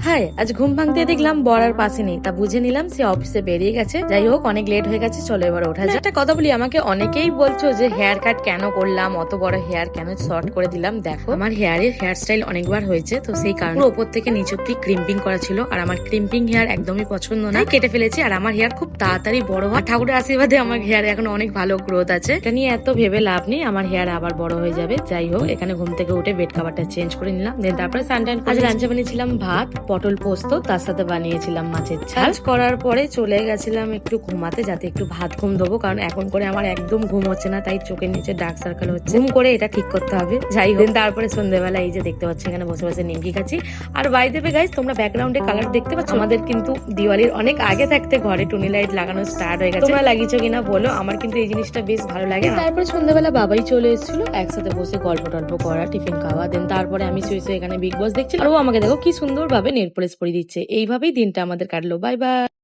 High, আজ ঘুম ভাঙতে দেখলাম বর আর পাশে নেই, তা বুঝে নিলাম সে অফিসে বেরিয়ে গেছে। যাই হোক, অনেক লেট হয়ে গেছে, চলো এবার ওঠা যায়। একটা কথা বলি, আমাকে অনেকেই বলছো যে হেয়ার কাট কেন করলাম, অত বড় হেয়ার কেন শর্ট করে দিলাম। দেখো, আমার হেয়ার স্টাইল অনেকবার হয়েছে, তো সেই কারণে ওপর থেকে নিচ অব্দি ক্রিম্পিং করা ছিল, আর আমার ক্রিম্পিং হেয়ার একদমই পছন্দ না, কেটে ফেলেছি। আর আমার হেয়ার খুব তাড়াতাড়ি বড় হয়, ঠাকুরের আশীর্বাদে আমার হেয়ার এখন অনেক ভালো গ্রোথ আছে। এটা নিয়ে এত ভেবে লাভ নেই, আমার হেয়ার আবার বড় হয়ে যাবে। যাই হোক, এখানে ঘুম থেকে উঠে বেড কাভারটা চেঞ্জ করে নিলাম, দেন তারপরে সানটাইন। আজ লাঞ্চে বানিয়েছিলাম ভাত, পটল পোস্ত, তার সাথে বানিয়েছিলাম মাছের ঝাল। করার পরে চলে গেছিলাম একটু ঘুমাতে, যাতে একটু ভাত ঘুম দেবো, কারণ এখন করে আমার একদম ঘুম হচ্ছে না, তাই চোখের নিচে ডার্ক সার্কেল হচ্ছে। ঘুম করে এটা ঠিক করতে হবে। যাই হোক, তারপরে সন্ধ্যেবেলা এই যে দেখতে পাচ্ছি এখানে বসে বসে নিমকি খাচ্ছি। আর বাই দেবে গাইস, তোমরা ব্যাকগ্রাউন্ডে কালার দেখতে পাচ্ছ? আমাদের কিন্তু দিওয়ালির অনেক আগে থাকতে ঘরে টুনি লাইট লাগানো স্টার্ট হয়ে গেছে। তোমরা লাগিয়েছো কিনা বলো, আমার কিন্তু এই জিনিসটা বেশ ভালো লাগে। তারপরে সন্ধ্যাবেলা বাবাই চলে এসেছিল, একসাথে বসে গল্প টল্প করা, টিফিন খাওয়া, দেন তারপরে আমি শুয়ে এখানে বিগ বস দেখছি। আর ও আমাকে দেখো কি সুন্দর ভাবে নেল পলিশ পরিয়ে দিচ্ছে। এইভাবেই দিনটা আমাদের কাটলো। Bye bye.